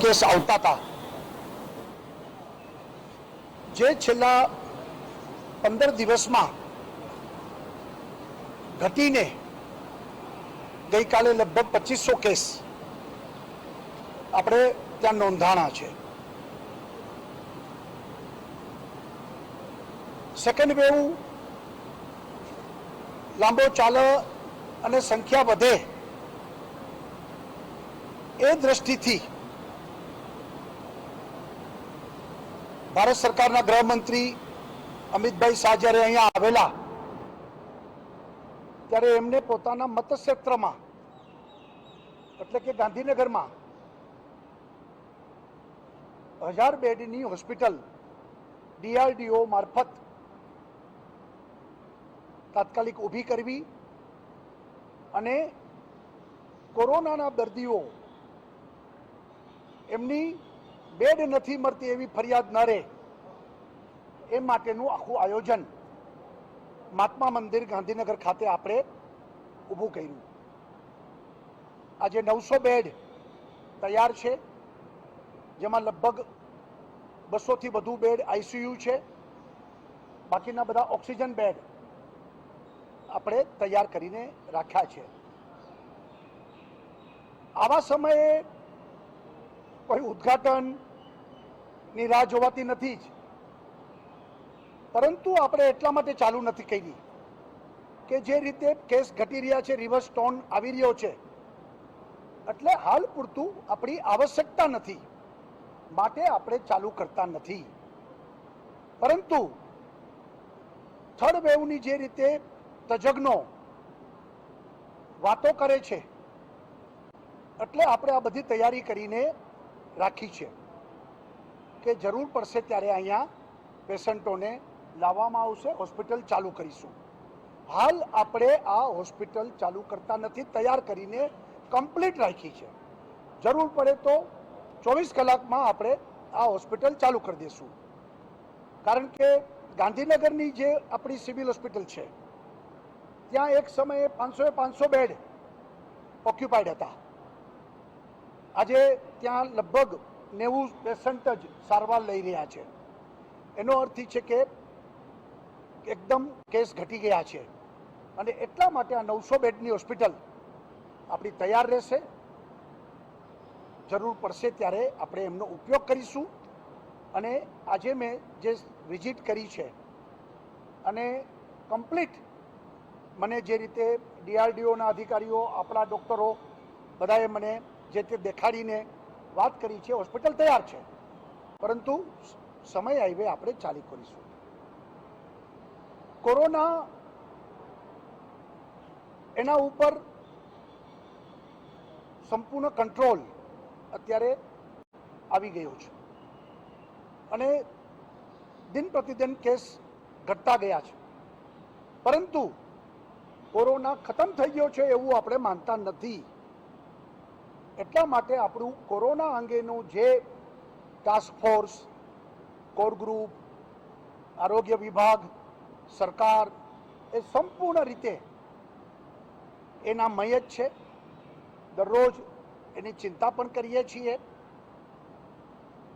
Case આવતા હતા, જે છેલ્લા 15 દિવસમાં ઘટીને ગઈકાલે લગભગ 2500 કેસ આપણે ત્યાં નોંધાણા છે. સેકન્ડ વેવ લાંબો ચાલે અને સંખ્યા વધે એ દ્રષ્ટિથી ભારત સરકારના ગૃહમંત્રી અમિતભાઈ શાહ જ્યારે અહીંયા આવેલા ત્યારે એમને પોતાના મતક્ષેત્રમાં એટલે કે ગાંધીનગરમાં 1000 બેડની હોસ્પિટલ DRDO મારફત તાત્કાલિક ઊભી કરવી અને કોરોનાના દર્દીઓ એમની બેડ નથી મળતી એવી ફરિયાદ ન રહે એ માટેનું આખું આયોજન મહાત્મા મંદિર ગાંધીનગર ખાતે આપણે ઊભું કર્યું. આજે 900 બેડ તૈયાર છે, જેમાં લગભગ 200 થી વધુ બેડ ICU છે. બાકીના બધા ઓક્સિજન બેડ આપણે તૈયાર કરીને રાખ્યા છે. આવા સમયે કોઈ ઉદ્ઘાટનની રાહ જોવાતી નથી જ, પરંતુ આપણે એટલા માટે ચાલુ નથી કરી કે જે રીતે કેસ ઘટી રહ્યા છે, રિવર્સ ટોન આવી રહ્યો છે, એટલે હાલ પૂરતું આપણી આવશ્યકતા નથી માટે આપણે ચાલુ કરતા નથી. પરંતુ થર્ડ વેવની જે રીતે તજજ્ઞો વાતો કરે છે, એટલે આપણે આ બધી તૈયારી કરીને રાખી છે કે જરૂર પડશે ત્યારે અહીંયા પેશન્ટોને લાવવામાં આવશે, હોસ્પિટલ ચાલુ કરીશું. હાલ આપણે આ હોસ્પિટલ ચાલુ કરતા નથી, તૈયાર કરીને કમ્પ્લીટ રાખી છે. જરૂર પડે તો 24 કલાકમાં આપણે આ હોસ્પિટલ ચાલુ કરી દઈશું. કારણ કે ગાંધીનગરની જે આપણી સિવિલ હોસ્પિટલ છે ત્યાં એક સમયે 500 બેડ ઓક્યુપાઈડ હતા. આજે ત્યાં લગભગ 90 પેશન્ટ જ સારવાર લઈ રહ્યા છે. એનો અર્થ એ છે કે એકદમ કેસ ઘટી ગયા છે અને એટલા માટે આ 900 બેડની હોસ્પિટલ આપણી તૈયાર રહેશે. જરૂર પડશે ત્યારે આપણે એમનો ઉપયોગ કરીશું. અને આજે મેં જે વિઝિટ કરી છે અને કમ્પ્લીટ મને જે રીતે DRDOના અધિકારીઓ, આપણા ડૉક્ટરો બધાએ મને જે તે દેખાડીને વાત કરી છે, હોસ્પિટલ તૈયાર છે, પરંતુ સમય આવ્યે આપણે ચાલુ કરીશું. કોરોના એના ઉપર સંપૂર્ણ કંટ્રોલ અત્યારે આવી ગયો છે અને દિન પ્રતિદિન કેસ ઘટતા ગયા છે, પરંતુ કોરોના ખતમ થઈ ગયો છે એવું આપણે માનતા નથી. એટલા માટે આપણું કોરોના અંગેનું જે ટાસ્ક ફોર્સ, કોર ગ્રુપ, આરોગ્ય વિભાગ, સરકાર એ સંપૂર્ણ રીતે એના મય જ છે. દરરોજ એની ચિંતા પણ કરીએ છીએ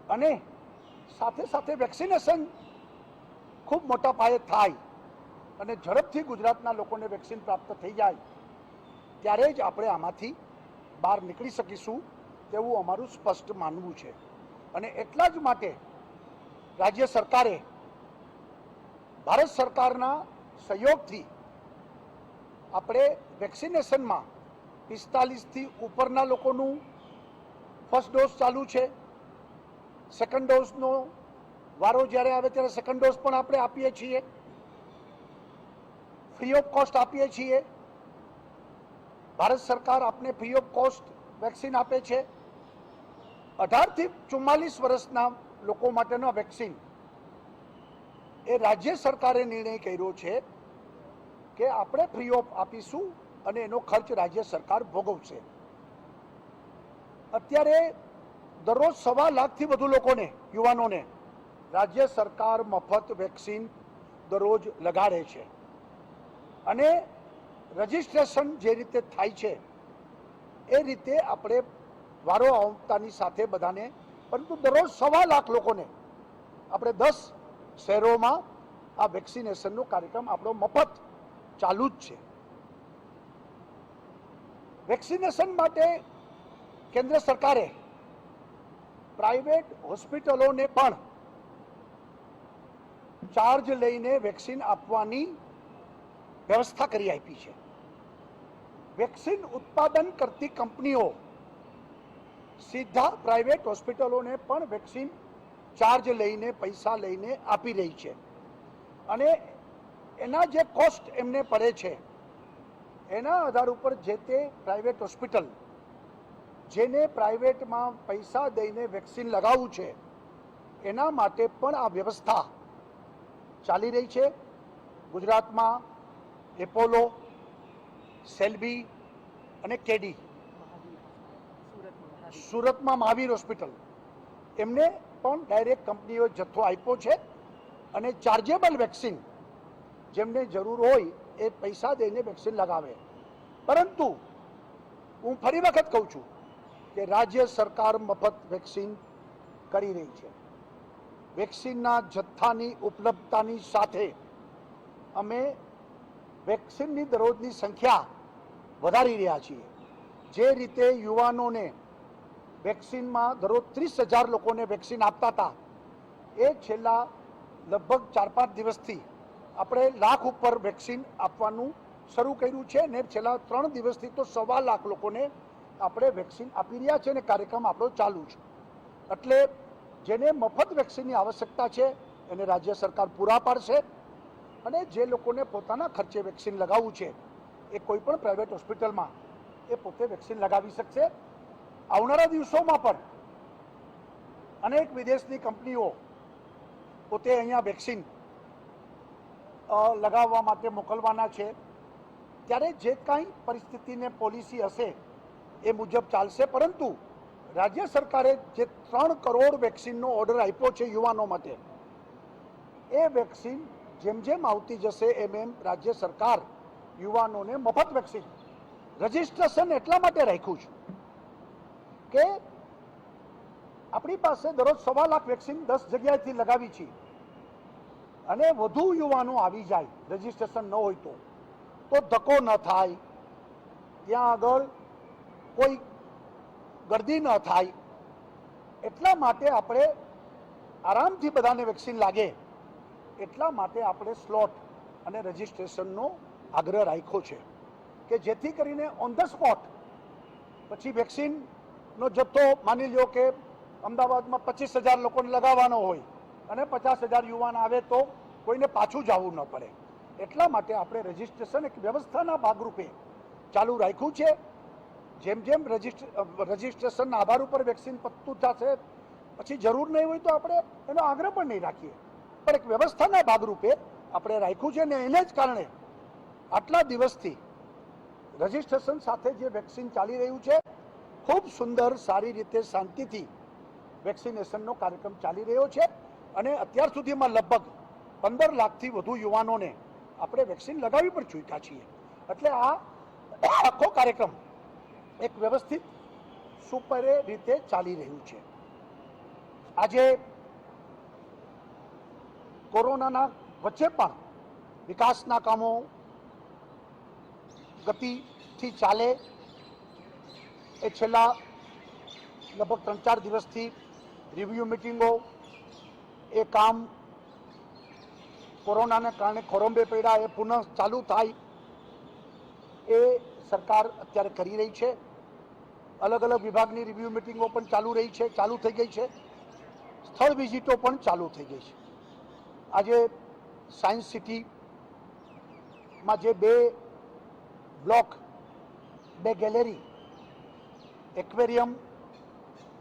અને સાથે સાથે વેક્સિનેશન ખૂબ મોટા પાયે થાય અને ઝડપથી ગુજરાતના લોકોને વેક્સિન પ્રાપ્ત થઈ જાય ત્યારે જ આપણે આમાંથી બહાર નીકળી શકીશું તેવું અમારું સ્પષ્ટ માનવું છે. અને એટલા જ માટે રાજ્ય સરકારે ભારત સરકારના સહયોગથી આપણે વેક્સિનેશનમાં 45થી ઉપરના લોકોનું ફર્સ્ટ ડોઝ ચાલુ છે. સેકન્ડ ડોઝનો વારો જ્યારે આવે ત્યારે સેકન્ડ ડોઝ પણ આપણે આપીએ છીએ, ફ્રી ઓફ કોસ્ટ આપીએ છીએ. ભારત સરકાર આપને ફ્રી ઓફ કોસ્ટ વેક્સિન આપે છે. 18 થી 44 વર્ષના લોકો માટેનો વેક્સિન એ રાજ્ય સરકારે નિર્ણય કર્યો છે કે આપણે ફ્રી ઓફ આપીશું અને એનો ખર્ચ રાજ્ય સરકાર ભોગવશે. અત્યારે દરરોજ 1.25 લાખથી વધુ લોકોને, યુવાનોને રાજ્ય સરકાર મફત વેક્સિન દરરોજ લગાડે છે અને રજિસ્ટ્રેશન જે રીતે થાય છે એ રીતે આપણે વારો આવતાની સાથે બધાને, પરંતુ દરરોજ 1.25 લાખ લોકોને આપણે 10 શહેરોમાં આ વેક્સિનેશનનો કાર્યક્રમ આપણો મફત ચાલુ જ છે. વેક્સિનેશન માટે કેન્દ્ર સરકારે પ્રાઇવેટ હોસ્પિટલોને પણ ચાર્જ લઈને વેક્સિન આપવાની વ્યવસ્થા કરી આપી છે. વેક્સિન ઉત્પાદન કરતી કંપનીઓ સીધા પ્રાઇવેટ હોસ્પિટલોને પણ વેક્સિન ચાર્જ લઈને, પૈસા લઈને આપી રહી છે. અને એના જે કોસ્ટ એમને પડે છે એના આધાર ઉપર જે તે પ્રાઇવેટ હોસ્પિટલ જેને પ્રાઇવેટમાં પૈસા દઈને વેક્સિન લગાવવું છે એના માટે પણ આ વ્યવસ્થા ચાલી રહી છે. ગુજરાતમાં એપોલો, સેલ્બી અને કેડી, સુરતમાં મહાવીર હોસ્પિટલ, એમને પણ ડાયરેક્ટ કંપનીઓએ જથ્થો આપ્યો છે. અને ચાર્જેબલ વેક્સિન જેમને જરૂર હોય એ પૈસા દઈને વેક્સિન લગાવે. પરંતુ હું ફરી વખત કહું છું કે રાજ્ય સરકાર મફત વેક્સિન કરી રહી છે. વેક્સિનના જથ્થાની ઉપલબ્ધતાની સાથે અમે વેક્સિનની દરરોજની સંખ્યા વધારી રહ્યા છીએ. જે રીતે યુવાનોને વેક્સિનમાં દરરોજ 30,000 લોકોને વેક્સિન આપતા હતા, એ છેલ્લા લગભગ 4-5 દિવસથી આપણે 1 લાખ ઉપર વેક્સિન આપવાનું શરૂ કર્યું છે. ને છેલ્લા 3 દિવસથી તો 1.25 લાખ લોકોને આપણે વેક્સિન આપી રહ્યા છે અને કાર્યક્રમ આપણો ચાલુ છે. એટલે જેને મફત વેક્સિનની આવશ્યકતા છે એને રાજ્ય સરકાર પૂરા પાડશે. અને જે લોકોને પોતાના ખર્ચે વેક્સિન લગાવવું છે એ કોઈ પણ પ્રાઇવેટ હોસ્પિટલમાં એ પોતે વેક્સિન લગાવી શકશે. આવનારા દિવસોમાં પણ અનેક વિદેશની કંપનીઓ પોતે અહીંયા વેક્સિન લગાવવા માટે મોકલવાના છે. ત્યારે જે કાંઈ પરિસ્થિતિને પોલિસી હશે એ મુજબ ચાલશે. પરંતુ રાજ્ય સરકારે જે 3 કરોડ વેક્સિનનો ઓર્ડર આપ્યો છે યુવાનો માટે, એ વેક્સિન જેમ જેમ આવતી જશે એમ એમ રાજ્ય સરકાર યુવાનોને મફત વેક્સિન, રજીસ્ટ્રેશન એટલા માટે રાખ્યું છે કે આપણી પાસે દરરોજ 1.25 લાખ વેક્સિન 10 જગ્યાએથી લગાવી છે અને વધુ યુવાનો આવી જાય રજીસ્ટ્રેશન ન હોય તો ધક્કો ન થાય, ત્યાં આગળ કોઈ ગર્દી ન થાય, એટલા માટે આપણે આરામથી બધાને વેક્સિન લાગે એટલા માટે આપણે સ્લોટ અને રજીસ્ટ્રેશનનો આગ્રહ રાખ્યો છે કે જેથી કરીને ઓન ધ સ્પોટ પછી વેક્સિનનો જથ્થો માની લો કે અમદાવાદમાં 25,000 લોકોને લગાવવાનો હોય અને 50,000 યુવાન આવે તો કોઈને પાછું જવું ન પડે. એટલા માટે આપણે રજીસ્ટ્રેશન એક વ્યવસ્થાના ભાગરૂપે ચાલુ રાખ્યું છે. જેમ જેમ રજીસ્ટ્રેશનના આધાર ઉપર વેક્સિન પતતું થશે પછી જરૂર નહીં હોય તો આપણે એનો આગ્રહ પણ નહીં રાખીએ, પણ એક વ્યવસ્થાના ભાગરૂપે આપણે રાખ્યું છે. ને એને જ કારણે આટલા દિવસથી રજીસ્ટ્રેશન સાથે જે વેક્સિન ચાલી રહ્યું છે, ખૂબ સુંદર સારી રીતે શાંતિથી વેક્સિનેશનનો કાર્યક્રમ ચાલી રહ્યો છે. અને અત્યાર સુધીમાં લગભગ 15 લાખથી વધુ યુવાનોને આપણે વેક્સિન લગાવી પણ ચૂક્યા છીએ. એટલે આ આખો કાર્યક્રમ એક વ્યવસ્થિત સુપરે રીતે ચાલી રહ્યું છે. આજે કોરોનાના વચ્ચે પણ વિકાસના કામો ગતિથી ચાલે એ છેલ્લા લગભગ 3-4 દિવસથી રિવ્યુ મિટિંગો, એ કામ કોરોનાને કારણે ખોરંભે પડ્યા એ પુનઃ ચાલુ થાય એ સરકાર અત્યારે કરી રહી છે. અલગ અલગ વિભાગની રિવ્યુ મિટિંગો પણ ચાલુ થઈ ગઈ છે. સ્થળ વિઝિટો પણ ચાલુ થઈ ગઈ છે. આજે સાયન્સ સિટીમાં જે 2 બ્લોક, 2 ગેલેરી, એક્વેરિયમ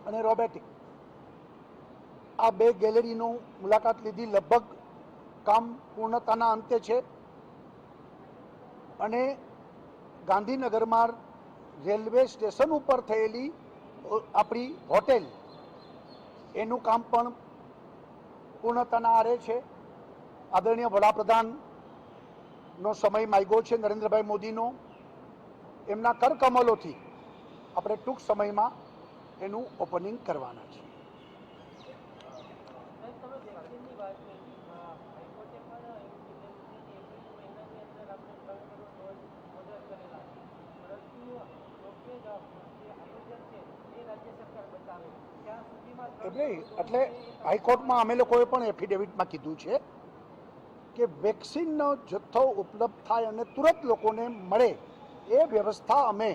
અને રોબોટિક, આ 2 ગેલેરીનો મુલાકાત લીધી. લગભગ કામ પૂર્ણતાના અંતે છે. અને ગાંધીનગરમાં રેલવે સ્ટેશન ઉપર થયેલી આપણી હોટેલ, એનું કામ પણ પૂર્ણતાના આરે છે. આદરણીય વડાપ્રધાનનો સમય માંગ્યો છે નરેન્દ્રભાઈ મોદીનો, એમના કરકમલોથી આપણે ટૂંક સમયમાં એનું ઓપનિંગ કરવાના છીએ. એટલે હાઈકોર્ટમાં અમે લોકોએ પણ એફિડેવિટમાં કીધું છે કે વેક્સિનનો જથ્થો ઉપલબ્ધ થાય અને તુરંત લોકોને મળે એ વ્યવસ્થા અમે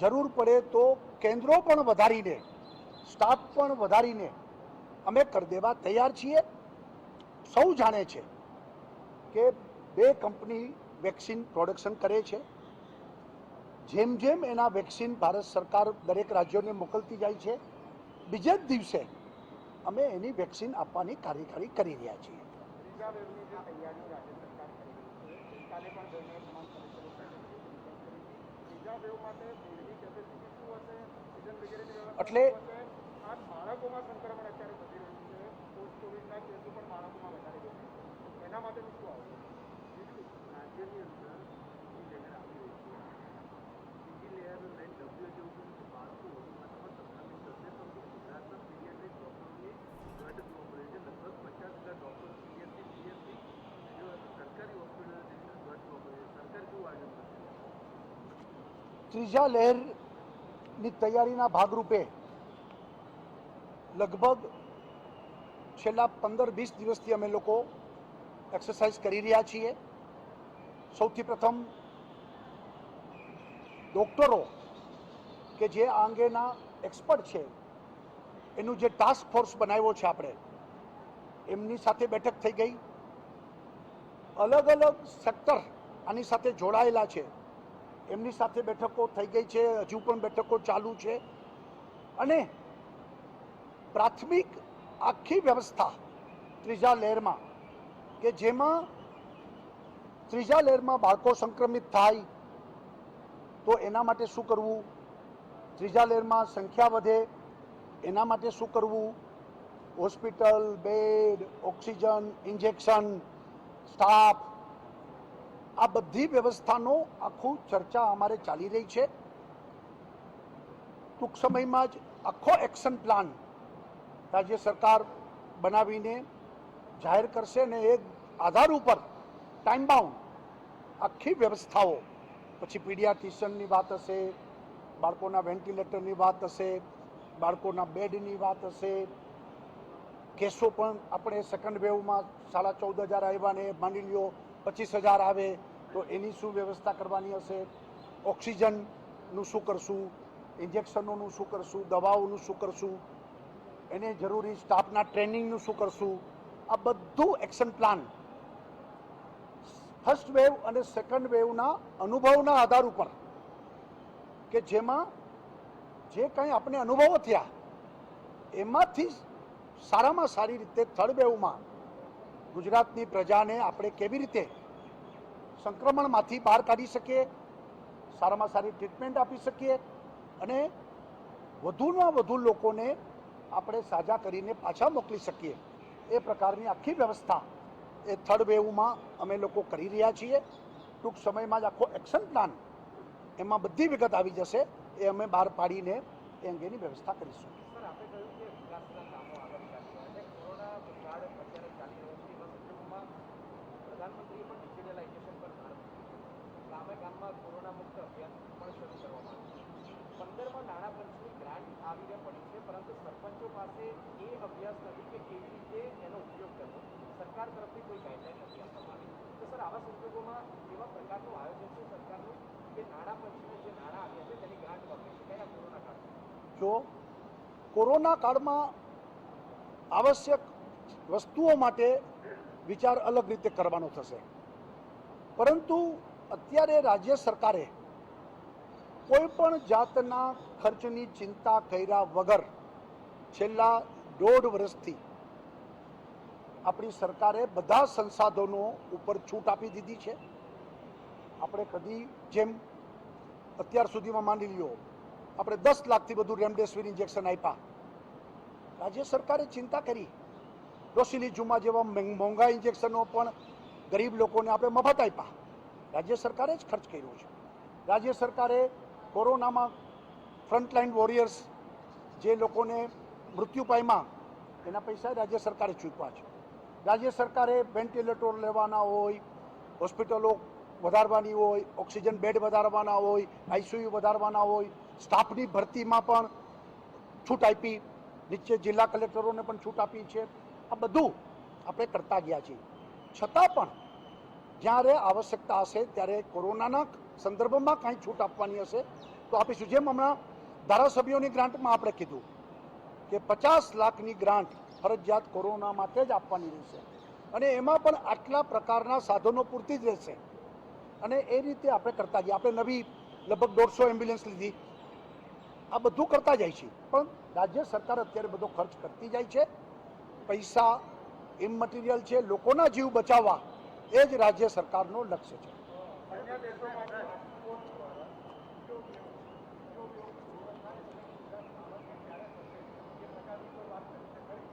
જરૂર પડે તો કેન્દ્રો પણ વધારીને સ્ટાફ પણ વધારીને અમે કરી દેવા તૈયાર છીએ. સૌ જાણે છે કે 2 કંપની વેક્સિન પ્રોડક્શન કરે છે. જેમ જેમ એના વેક્સિન ભારત સરકાર દરેક રાજ્યોને મોકલતી જાય છે, બીજે જ દિવસે અમે એની વેક્સિન આપવાની કાર્યવાહી કરી રહ્યા છીએ. એટલે બાળકોમાં સંક્રમણ અત્યારે વધી રહ્યું છે, પોસ્ટ કોવિડના કેસો પણ બાળકોમાં વધારે છે, એના માટેનું શું આવશે? રાજ્યની અંદર બીજી લેયર આવી રહી છે, બીજી લેયર લઈને ડબ્લ્યુ જેવું કે બાળકો વધુમાં સંક્રમિત થશે, પરંતુ ગુજરાતના પીડિયાટ્રિક ડૉક્ટરોની ઘટ જોવા મળે છે. લગભગ 50,000 ડૉક્ટર પીએચસી સરકારી હોસ્પિટલ ઘટ જોવા મળે છે. સરકાર કેવું આયોજન કરશે? ત્રીજા લહેરની તૈયારીના ભાગરૂપે લગભગ છેલ્લા 15-20 દિવસથી અમે લોકો એક્સરસાઇઝ કરી રહ્યા છીએ. સૌથી પ્રથમ ડૉક્ટરો કે જે આ અંગેના એક્સપર્ટ છે એનું જે ટાસ્ક ફોર્સ બનાવ્યો છે આપણે, એમની સાથે બેઠક થઈ ગઈ. અલગ અલગ સેક્ટર આની સાથે જોડાયેલા છે એમની સાથે બેઠકો થઈ ગઈ છે, હજુ પણ બેઠકો ચાલુ છે. અને પ્રાથમિક આખી વ્યવસ્થા ત્રીજા લહેરમાં કે જેમાં ત્રીજા લહેરમાં બાળકો સંક્રમિત થાય તો એના માટે શું કરવું, ત્રીજા લહેરમાં સંખ્યા વધે એના માટે શું કરવું, hospital, bed, oxygen, injection, staff, આ બધી વ્યવસ્થાનો આખું ચર્ચા અમારે ચાલી રહી છે. ટૂંક સમયમાં જ આખો એક્શન પ્લાન રાજ્ય સરકાર બનાવીને જાહેર કરશે અને એ આધાર ઉપર ટાઈમ બાઉન્ડ આખી વ્યવસ્થાઓ, પછી પીડિયાટ્રિશિયનની વાત હશે, બાળકોના વેન્ટિલેટરની વાત હશે, બાળકોના બેડની વાત હશે, કેસો પણ આપણે સેકન્ડ વેવમાં 14,500 આવ્યા ને માની લ્યો 25,000 આવે તો એની શું વ્યવસ્થા કરવાની હશે, ઓક્સિજનનું શું કરશું, ઇન્જેક્શનોનું શું કરશું, દવાઓનું શું કરશું, એને જરૂરી સ્ટાફના ટ્રેનિંગનું શું કરશું, આ બધું એક્શન પ્લાન ફર્સ્ટ વેવ અને સેકન્ડ વેવના અનુભવના આધાર ઉપર કે જેમાં જે કંઈ આપણે અનુભવો થયા એમાંથી સારામાં સારી રીતે થર્ડ વેવમાં ગુજરાતની પ્રજાને આપણે કેવી રીતે સંક્રમણમાંથી બહાર કાઢી શકીએ, સારામાં સારી ટ્રીટમેન્ટ આપી શકીએ અને વધુમાં વધુ લોકોને આપણે સાજા કરીને પાછા મોકલી શકીએ, એ પ્રકારની આખી વ્યવસ્થા એ થર્ડ વેવમાં અમે લોકો કરી રહ્યા છીએ. ટૂંક સમયમાં જ આખો એક્શન પ્લાન એમાં બધી વિગત આવી જશે, એ અમે બહાર પાડીને એ અંગેની વ્યવસ્થા કરીશું. પ્રધાનમંત્રીએ પણ ડિજિટલાઇઝેશન પર ભાર મૂક્યો, ગામે ગામમાં કોરોના મુક્ત અભિયાન પણ શરૂ કરવામાં આવ્યું. 15માં નાણાં પંચની ગ્રાન્ટ આવીને પડી છે, પરંતુ સરપંચો પાસે એ અભ્યાસ નથી કે કેવી રીતે એનો ઉપયોગ કરવો. સરકાર તરફથી કોઈ ગાઈડલાઈન નથી આપવામાં આવી. તો સર, આવા સંજોગોમાં કેવા પ્રકારનું આયોજન છે સરકારનું કે નાણાં પંચને જે નાણાં આવ્યા છે તેની ગ્રાન્ટ વાપરી શકાય આ કોરોના કાળમાં? જો કોરોના કાળમાં આવશ્યક વસ્તુઓ માટે વિચાર અલગ રીતે કરવાનો થશે, પરંતુ અત્યારે રાજ્ય સરકારે કોઈ પણ જાતના ખર્ચની ચિંતા કર્યા વગર છેલ્લા 1.5 વર્ષથી આપણી સરકારે બધા સંસાધનો ઉપર છૂટ આપી દીધી છે. આપણે કદી જેમ અત્યાર સુધીમાં માની લ્યો આપણે 10 લાખથી વધુ રેમડેસિવિર ઇન્જેક્શન આપ્યા, રાજ્ય સરકારે ચિંતા કરી. ડોસિલિઝુમા જેવા મોંઘા ઇન્જેક્શનો પણ ગરીબ લોકોને આપણે મફત આપ્યા, રાજ્ય સરકારે જ ખર્ચ કર્યો છે. રાજ્ય સરકારે કોરોનામાં ફ્રન્ટલાઇન વોરિયર્સ જે લોકોને મૃત્યુ પામ્યા એના પૈસા રાજ્ય સરકારે ચૂકવા છે. રાજ્ય સરકારે વેન્ટિલેટર લેવાના હોય, હોસ્પિટલો વધારવાની હોય, ઓક્સિજન બેડ વધારવાના હોય, આઈસીયુ વધારવાના હોય, સ્ટાફની ભરતીમાં પણ છૂટ આપી, નીચે જિલ્લા કલેક્ટરોને પણ છૂટ આપી છે. આ બધું આપણે કરતા ગયા છીએ. છતાં પણ જ્યારે આવશ્યકતા હશે ત્યારે કોરોનાના સંદર્ભમાં કાંઈ છૂટ આપવાની હશે તો આપીશું. જેમ હમણાં ધારાસભ્યોની ગ્રાન્ટમાં આપણે કીધું કે 50 લાખની ગ્રાન્ટ ફરજિયાત કોરોના માટે જ આપવાની રહેશે અને એમાં પણ આટલા પ્રકારના સાધનો પૂરતી જ રહેશે અને એ રીતે આપણે કરતા જઈએ. આપણે નવી લગભગ 150 એમ્બ્યુલન્સ લીધી. આ બધું કરતા જાય છે, પણ રાજ્ય સરકાર અત્યારે બધો ખર્ચ કરતી જાય છે. પૈસા ઇમમટીરિયલ છે, લોકોના જીવ બચાવવા એ જ રાજ્ય સરકારનો લક્ષ્ય છે.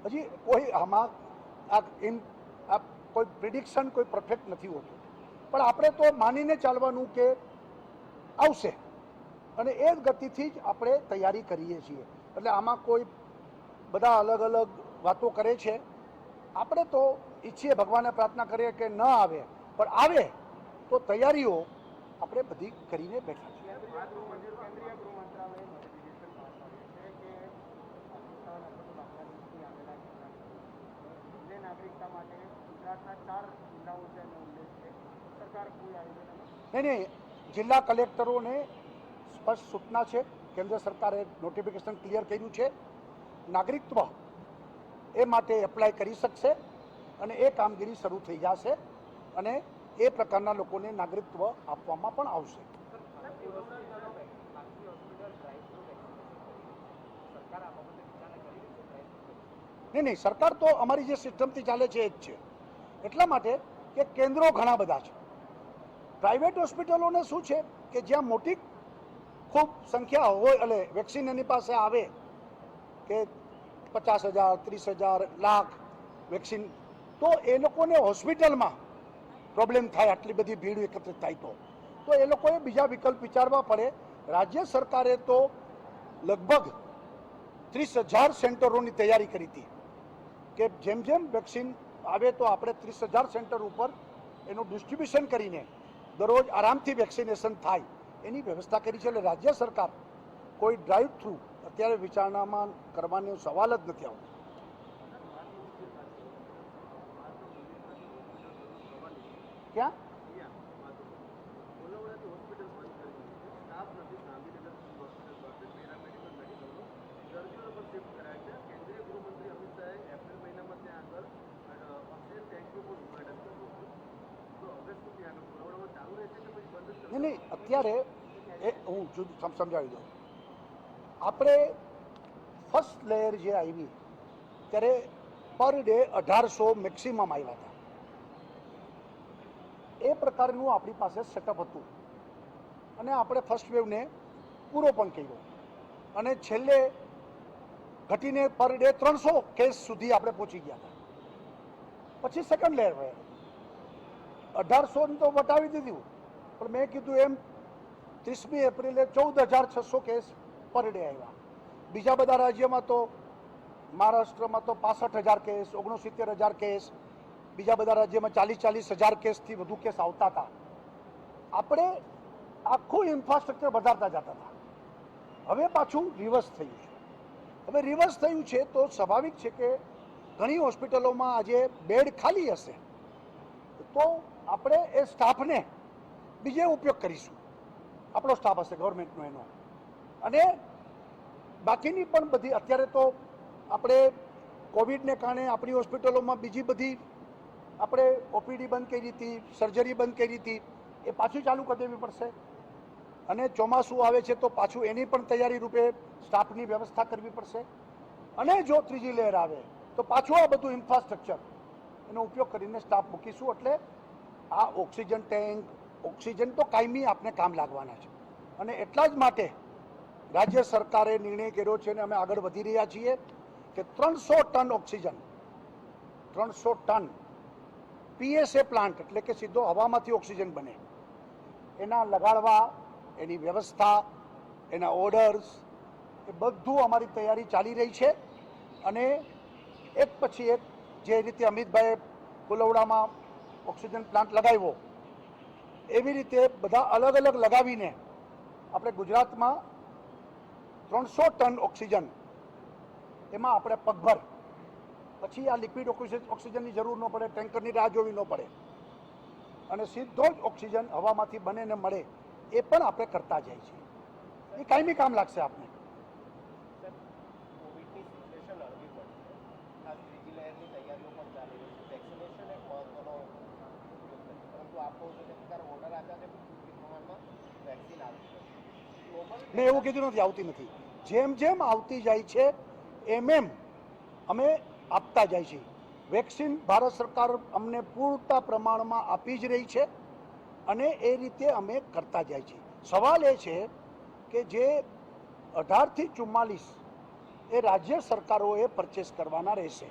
હજી કોઈ આમાં આ કોઈ પ્રિડિક્શન કોઈ પરફેક્ટ નથી હોતું, પણ આપણે તો માનીને ચાલવાનું કે આવશે અને એ જ ગતિથી જ આપણે તૈયારી કરીએ છીએ. એટલે આમાં કોઈ બધા અલગ અલગ વાતો કરે છે. આપણે તો ઈચ્છીએ, ભગવાનને પ્રાર્થના કરીએ કે ન આવે, પણ આવે તો તૈયારીઓ આપણે બધી કરીને બેઠા છીએ. નહીં, જિલ્લા કલેક્ટરોને સ્પષ્ટ સૂચના છે. કેન્દ્ર સરકારે નોટિફિકેશન ક્લિયર કર્યું છે. નાગરિકત્વ એ માટે એપ્લાય કરી શકશે અને એ કામગીરી શરૂ થઈ જશે અને એ પ્રકારના લોકોને નાગરિકત્વ આપવામાં પણ આવશે. નહીં, સરકાર તો અમારી જે સિસ્ટમથી ચાલે છે એ જ છે. એટલા માટે કે કેન્દ્રો ઘણા બધા છે. પ્રાઇવેટ હોસ્પિટલોને શું છે કે જ્યાં મોટી ખૂબ સંખ્યા હોય એટલે વેક્સિન એની પાસે આવે કે 50,000, 30,000, લાખ વેક્સિન, તો એ લોકોને હોસ્પિટલમાં પ્રોબ્લેમ થાય. આટલી બધી ભીડ એકત્રિત થાય તો એ લોકોએ બીજા વિકલ્પ વિચારવા પડે. રાજ્ય સરકારે તો લગભગ 30,000 સેન્ટરોની તૈયારી કરી હતી કે જેમ જેમ વેક્સિન આવે તો આપણે 30,000 સેન્ટર ઉપર એનું ડિસ્ટ્રીબ્યુશન કરીને દરરોજ આરામથી વેક્સિનેશન થાય એની વ્યવસ્થા કરી છે. એટલે રાજ્ય સરકાર કોઈ ડ્રાઈવ થ્રુ અત્યારે વિચારણામાં કરવાનો સવાલ જ નથી આવતો. ક્યાં? નહીં, અત્યારે એ હું સમજાવી દઉં. આપણે ફર્સ્ટ લેયર જે આવી ત્યારે પર ડે 1800 મેક્સિમમ આવ્યા હતા. એ પ્રકારનું આપણી પાસે સેટઅપ હતું અને આપણે ફર્સ્ટ વેવને પૂરો પણ કર્યો અને છેલ્લે ઘટીને પર ડે 300 કેસ સુધી આપણે પહોંચી ગયા હતા. પછી સેકન્ડ લેયર હોય 1800 તો વટાવી દીધું, પણ મેં કીધું એમ 30મી એપ્રિલે 14,600 કેસ પર ડે આવ્યા. બીજા બધા રાજ્યમાં તો મહારાષ્ટ્રમાં તો 65,000 કેસ, 69,000 કેસ, બીજા બધા રાજ્યમાં 40,000 કેસથી વધુ કેસ આવતા હતા. આપણે આખું ઇન્ફ્રાસ્ટ્રક્ચર વધારતા જતા હતા. હવે પાછું રિવર્સ થયું છે. હવે રિવર્સ થયું છે તો સ્વાભાવિક છે કે ઘણી હોસ્પિટલોમાં આજે બેડ ખાલી હશે તો આપણે એ સ્ટાફને બીજે ઉપયોગ કરીશું. આપણો સ્ટાફ હશે ગવર્મેન્ટનો એનો, અને બાકીની પણ બધી અત્યારે તો આપણે કોવિડને કારણે આપણી હોસ્પિટલોમાં બીજી બધી આપણે ઓપીડી બંધ કરી હતી, સર્જરી બંધ કરી હતી, એ પાછું ચાલુ કરી દેવી પડશે. અને ચોમાસું આવે છે તો પાછું એની પણ તૈયારી રૂપે સ્ટાફની વ્યવસ્થા કરવી પડશે. અને જો ત્રીજી લહેર આવે તો પાછું આ બધું ઇન્ફ્રાસ્ટ્રક્ચર એનો ઉપયોગ કરીને સ્ટાફ મૂકીશું. એટલે આ ઓક્સિજન ટેન્ક, ઓક્સિજન તો કાયમી આપને કામ લાગવાના છે અને એટલા જ માટે રાજ્ય સરકારે નિર્ણય કર્યો છે અને અમે આગળ વધી રહ્યા છીએ કે 300 ton oxygen, 300 ton PSA plant એટલે કે સીધો હવામાંથી ઓક્સિજન બને એના લગાડવા, એની વ્યવસ્થા, એના ઓર્ડર્સ, એ બધું અમારી તૈયારી ચાલી રહી છે અને એક પછી એક જે રીતે અમિતભાઈએ કુલવડામાં ઓક્સિજન પ્લાન્ટ લગાવ્યો એવી રીતે બધા અલગ અલગ લગાવીને આપણે ગુજરાતમાં 300 ટન ઓક્સિજન એમાં આપણે પગભર પછી આ લિક્વિડ ઓક્સિજનની જરૂર ન પડે, ટેન્કરની રાહ જોવી ન પડે અને સીધો જ ઓક્સિજન હવામાંથી બને ને મળે એ પણ આપણે કરતા જાય છે. એ કાયમી કામ લાગશે આપને. મેં એવું કીધું નથી આવતી નથી. જેમ જેમ આવતી જાય છે એમ એમ અમે આપતા જાય છીએ. વેક્સિન ભારત સરકાર અમને પૂરતા પ્રમાણમાં આપી જ રહી છે અને એ રીતે અમે કરતા જાય છીએ. સવાલ એ છે કે જે 18 થી 44 એ રાજ્ય સરકારોએ પરચેસ કરવાના રહેશે.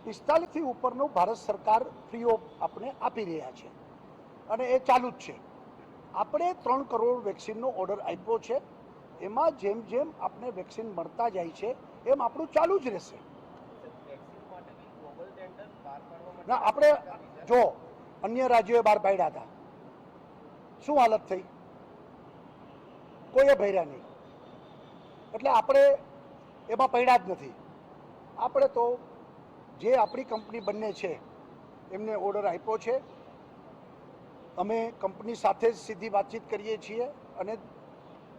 45 થી ઉપરનું ભારત સરકાર ફ્રી ઓફ આપણે આપી રહ્યા છે અને એ ચાલુ જ છે. આપણે 3 કરોડ વેક્સિનનો ઓર્ડર આપ્યો છે. એમાં જેમ જેમ આપણે વેક્સિન મળતા જાય છે એમ આપણું ચાલુ જ રહેશે. ના, આપણે જો અન્ય રાજ્યોએ બહાર પાડ્યા હતા, શું હાલત થઈ? કોઈએ ભર્યા નહીં. એટલે આપણે એમાં પડ્યા જ નથી. આપણે તો જે આપણી કંપની બંને છે એમને ઓર્ડર આપ્યો છે. અમે કંપની સાથે જ સીધી વાતચીત કરીએ છીએ અને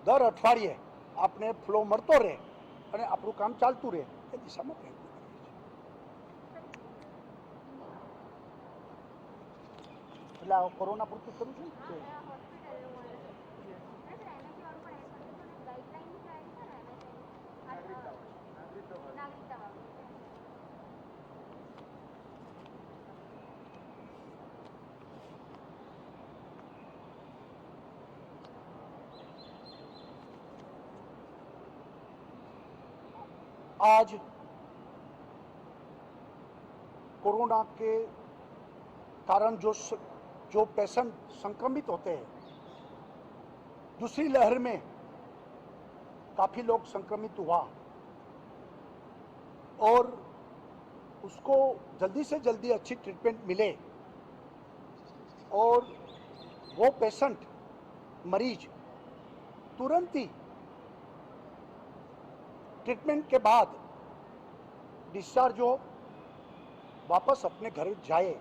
દર અઠવાડિયે આપને ફ્લો મળતો રહે અને આપણું કામ ચાલતું રહે એ દિશામાં પ્રયત્ન કરીએ છીએ. એટલે આ કોરોના પૂરતું કરું છું. आज कोरोना के कारण जो पेशेंट संक्रमित होते हैं, दूसरी लहर में काफ़ी लोग संक्रमित हुआ और उसको जल्दी से जल्दी अच्छी ट्रीटमेंट मिले और वो पेशेंट मरीज तुरंत ही ट्रीटमेंट के बाद डिस्चार्ज हो वापस अपने घर जाए